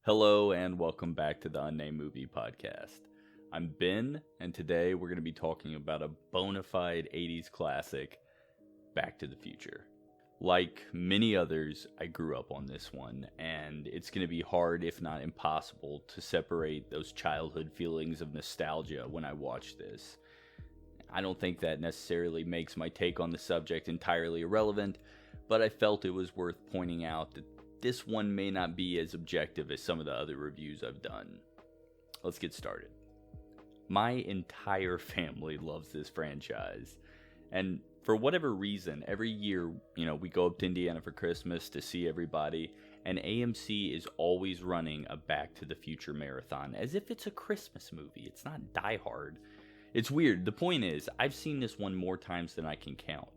Hello and welcome back to the Unnamed Movie Podcast. I'm Ben, and today we're going to be talking about a bona fide 80s classic, Back to the Future. Like many others, I grew up on this one, and it's going to be hard, if not impossible, to separate those childhood feelings of nostalgia when I watch this. I don't think that necessarily makes my take on the subject entirely irrelevant, but I felt it was worth pointing out that this one may not be as objective as some of the other reviews I've done. Let's get started. My entire family loves this franchise, and for whatever reason, every year, we go up to Indiana for Christmas to see everybody, and AMC is always running a Back to the Future marathon, as if it's a Christmas movie. It's not Die Hard. It's weird. The point is, I've seen this one more times than I can count.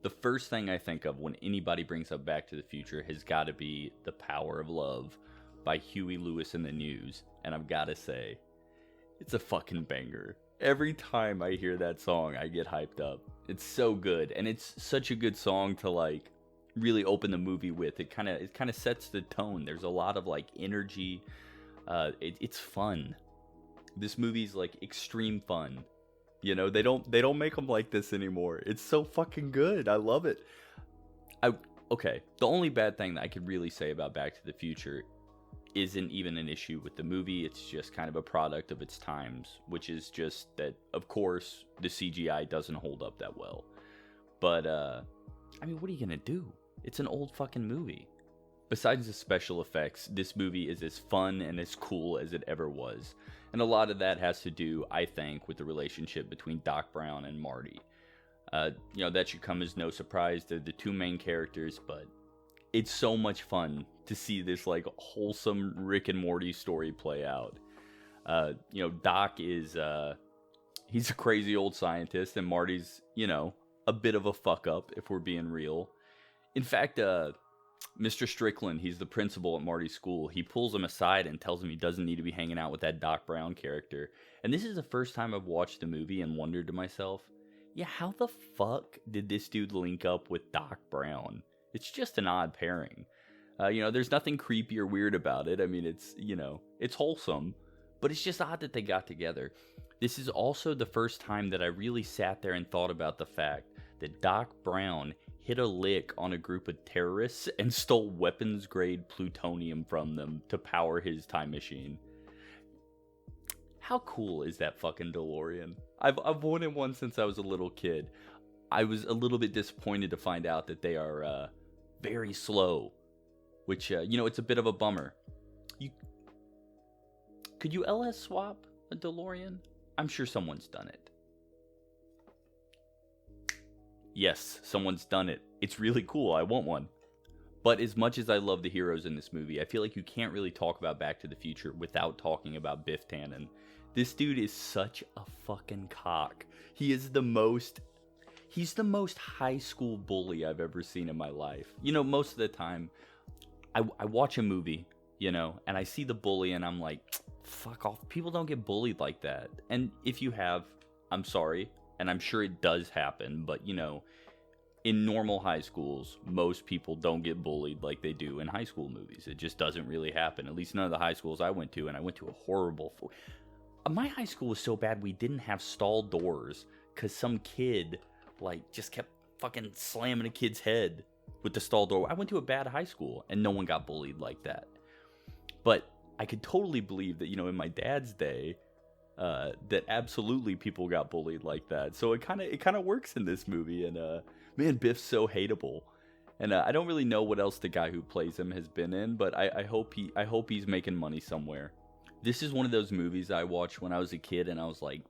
The first thing I think of when anybody brings up Back to the Future has got to be The Power of Love by Huey Lewis and the News. And I've got to say, it's a fucking banger. Every time I hear that song, I get hyped up. It's so good. And it's such a good song to really open the movie with. It kind of sets the tone. There's a lot of energy. It's fun. This movie's extreme fun. They don't make them like this anymore. It's so fucking good. I love it. The only bad thing that I could really say about Back to the Future isn't even an issue with the movie. It's just kind of a product of its times, which is just that, of course, the CGI doesn't hold up that well. But, what are you gonna do? It's an old fucking movie. Besides the special effects, this movie is as fun and as cool as it ever was. And a lot of that has to do, I think, with the relationship between Doc Brown and Marty. That should come as no surprise. They're the two main characters, but it's so much fun to see this wholesome Rick and Morty story play out. Doc is, he's a crazy old scientist, and Marty's, a bit of a fuck up, if we're being real. In fact, Mr. Strickland, he's the principal at Marty's school. He pulls him aside and tells him he doesn't need to be hanging out with that Doc Brown character. And this is the first time I've watched the movie and wondered to myself, how the fuck did this dude link up with Doc Brown? It's just an odd pairing. There's nothing creepy or weird about it. It's wholesome, but it's just odd that they got together. This is also the first time that I really sat there and thought about the fact that Doc Brown hit a lick on a group of terrorists and stole weapons-grade plutonium from them to power his time machine. How cool is that fucking DeLorean? I've wanted one since I was a little kid. I was a little bit disappointed to find out that they are very slow, which, it's a bit of a bummer. Could you LS swap a DeLorean? I'm sure someone's done it. Yes, someone's done it. It's really cool. I want one. But as much as I love the heroes in this movie, I feel like you can't really talk about Back to the Future without talking about Biff Tannen. This dude is such a fucking cock. He's the most high school bully I've ever seen in my life. Most of the time, I watch a movie, and I see the bully and I'm like, fuck off. People don't get bullied like that. And if you have, I'm sorry. And I'm sure it does happen, but in normal high schools, most people don't get bullied like they do in high school movies. It just doesn't really happen. At least none of the high schools I went to, and I went to a horrible... My high school was so bad we didn't have stall doors because some kid, just kept fucking slamming a kid's head with the stall door. I went to a bad high school, and no one got bullied like that. But I could totally believe that, in my dad's day, that absolutely people got bullied like that. So it kind of works in this movie. And man, Biff's so hateable. And I don't really know what else the guy who plays him has been in, but I hope he's making money somewhere. This is one of those movies I watched when I was a kid, and I was like,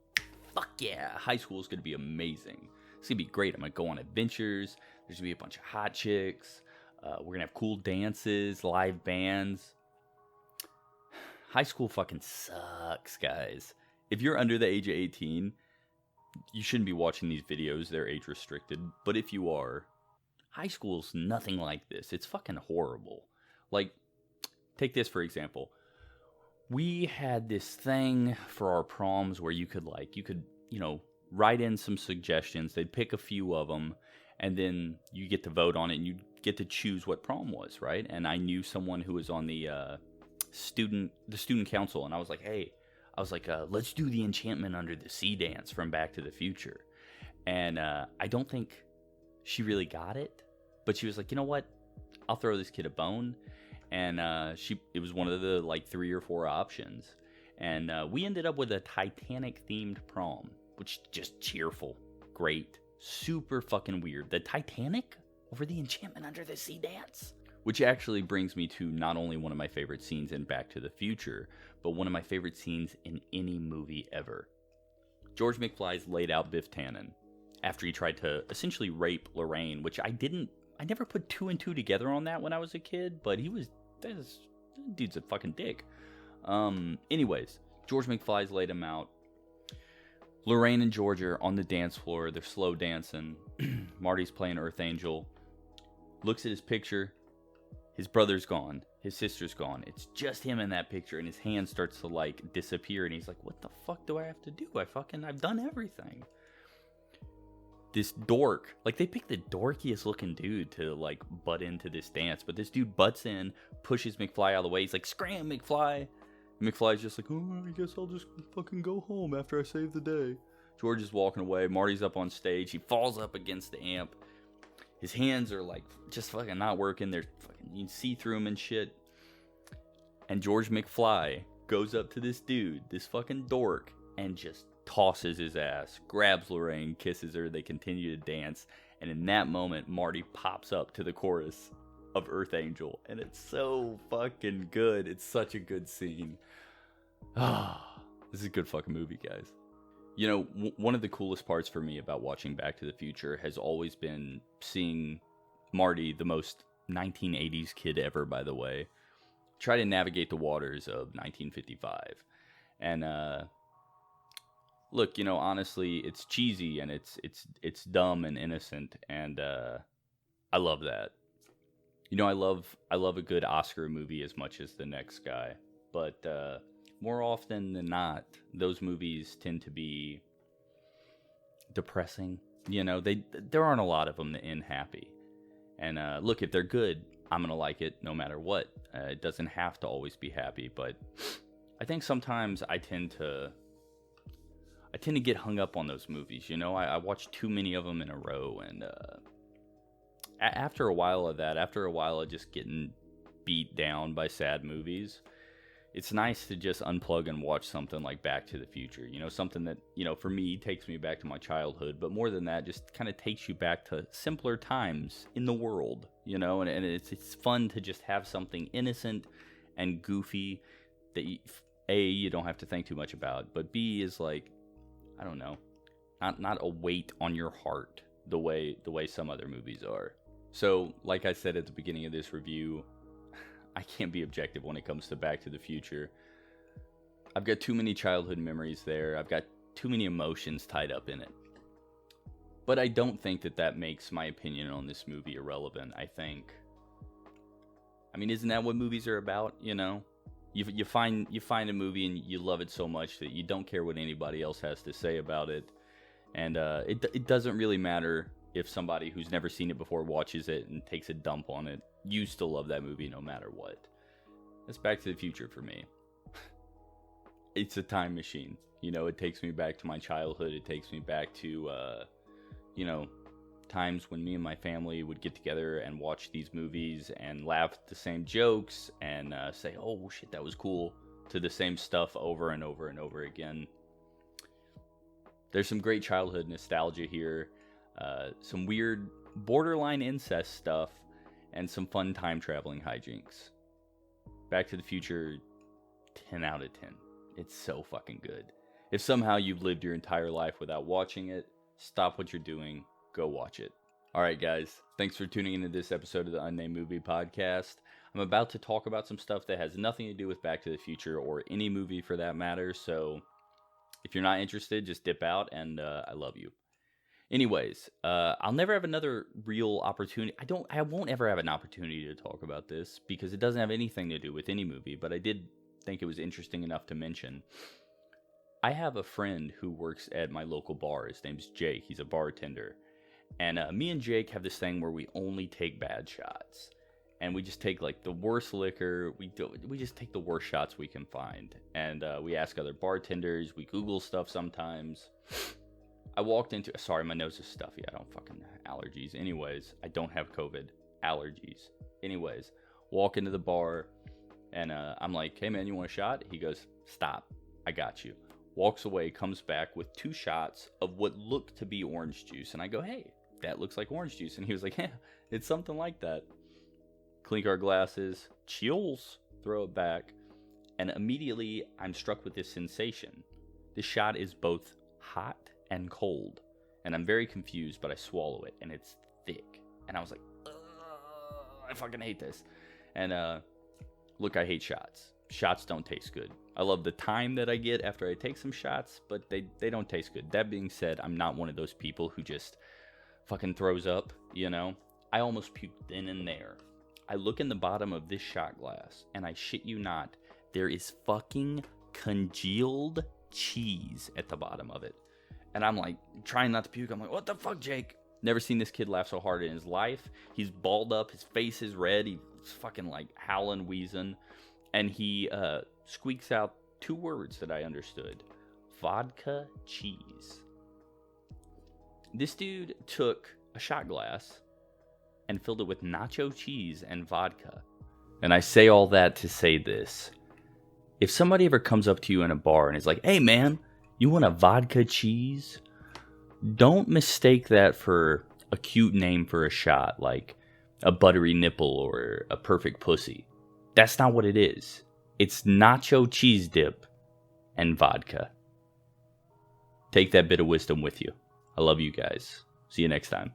fuck yeah, high school is gonna be amazing. It's gonna be great. I'm gonna go on adventures. There's gonna be a bunch of hot chicks. We're gonna have cool dances, live bands. High school fucking sucks, guys. If you're under the age of 18, you shouldn't be watching these videos. They're age restricted. But if you are, high school's nothing like this. It's fucking horrible. Take this for example. We had this thing for our proms where you could write in some suggestions. They'd pick a few of them, and then you get to vote on it, and you get to choose what prom was, right? And I knew someone who was on the the student council, and I was like, hey, let's do the enchantment under the sea dance from Back to the Future. And I don't think she really got it, but she was like, you know what? I'll throw this kid a bone. And it was one of the like 3 or 4 options. And we ended up with a Titanic themed prom, which just cheerful, great, super fucking weird. The Titanic over the enchantment under the sea dance. Which actually brings me to not only one of my favorite scenes in Back to the Future, but one of my favorite scenes in any movie ever. George McFly's laid out Biff Tannen after he tried to essentially rape Lorraine, which I never put 2 and 2 together on that when I was a kid, but that dude's a fucking dick. Anyways, George McFly's laid him out. Lorraine and George are on the dance floor. They're slow dancing. Marty's playing Earth Angel. Looks at his picture. His brother's gone. His sister's gone. It's just him in that picture, and his hand starts to like disappear, and he's like, what the fuck do I have to do? I've done everything. This dork, like they picked the dorkiest looking dude to like butt into this dance, but this dude butts in, pushes McFly out of the way. He's like, scram, McFly. And McFly's just like, oh, I guess I'll just fucking go home after I save the day. George is walking away. Marty's up on stage. He falls up against the amp. His hands are like just fucking not working. They're fucking, you can see through them and shit. And George McFly goes up to this dude, this fucking dork, and just tosses his ass, grabs Lorraine, kisses her. They continue to dance. And in that moment, Marty pops up to the chorus of Earth Angel. And it's so fucking good. It's such a good scene. This is a good fucking movie, guys. You know, one of the coolest parts for me about watching Back to the Future has always been seeing Marty, the most 1980s kid ever, by the way, try to navigate the waters of 1955. And, look, you know, honestly, it's cheesy and it's dumb and innocent, and I love that. You know, I love a good Oscar movie as much as the next guy, but more often than not, those movies tend to be depressing. You know, there aren't a lot of them that end happy. And look, if they're good, I'm gonna like it no matter what. It doesn't have to always be happy, but I think sometimes I tend to get hung up on those movies. You know, I watch too many of them in a row, and after a while of just getting beat down by sad movies, it's nice to just unplug and watch something like Back to the Future. You know, something that, you know, for me, takes me back to my childhood, but more than that, just kind of takes you back to simpler times in the world, you know, and it's fun to just have something innocent and goofy that you don't have to think too much about, but B is like, I don't know, not a weight on your heart the way some other movies are. So, like I said at the beginning of this review, I can't be objective when it comes to Back to the Future. I've got too many childhood memories there. I've got too many emotions tied up in it. But I don't think that makes my opinion on this movie irrelevant. I mean, isn't that what movies are about, you know? You find a movie and you love it so much that you don't care what anybody else has to say about it. And it doesn't really matter if somebody who's never seen it before watches it and takes a dump on it. You still love that movie no matter what. That's Back to the Future for me. It's a time machine. You know, it takes me back to my childhood. It takes me back to, you know, times when me and my family would get together and watch these movies and laugh at the same jokes and say, oh shit, that was cool, to the same stuff over and over and over again. There's some great childhood nostalgia here, some weird borderline incest stuff, and some fun time traveling hijinks. Back to the Future, 10 out of 10. It's so fucking good. If somehow you've lived your entire life without watching it, stop what you're doing, go watch it. Alright guys, thanks for tuning into this episode of the Unnamed Movie Podcast. I'm about to talk about some stuff that has nothing to do with Back to the Future or any movie for that matter, so if you're not interested, just dip out, and I love you. Anyways, I'll never have another real opportunity. I won't ever have an opportunity to talk about this because it doesn't have anything to do with any movie, but I did think it was interesting enough to mention. I have a friend who works at my local bar. His name's Jake. He's a bartender. And me and Jake have this thing where we only take bad shots. and we just take like the worst liquor. We just take the worst shots we can find, and we ask other bartenders. We Google stuff sometimes. I walked into, sorry, my nose is stuffy. I don't fucking allergies. Anyways, I don't have COVID. Allergies. Anyways, walk into the bar, and I'm like, hey man, you want a shot? He goes, stop, I got you. Walks away, comes back with 2 shots of what looked to be orange juice, and I go, hey, that looks like orange juice. And he was like, yeah, it's something like that. Clink our glasses, chills, throw it back, and immediately I'm struck with this sensation. This shot is both hot and cold, and I'm very confused, but I swallow it, and it's thick, and I was like, I fucking hate this. And look, I hate shots. Shots don't taste good. I love the time that I get after I take some shots, but they don't taste good. That being said, I'm not one of those people who just fucking throws up, you know? I almost puked then and there. I look in the bottom of this shot glass, and I shit you not, there is fucking congealed cheese at the bottom of it. And I'm like, trying not to puke. I'm like, what the fuck, Jake? Never seen this kid laugh so hard in his life. He's balled up. His face is red. He's fucking like howling, wheezing. And he squeaks out 2 words that I understood. Vodka cheese. This dude took a shot glass and filled it with nacho cheese and vodka. And I say all that to say this. If somebody ever comes up to you in a bar and is like, hey man, you want a vodka cheese? Don't mistake that for a cute name for a shot, like a buttery nipple or a perfect pussy. That's not what it is. It's nacho cheese dip and vodka. Take that bit of wisdom with you. I love you guys. See you next time.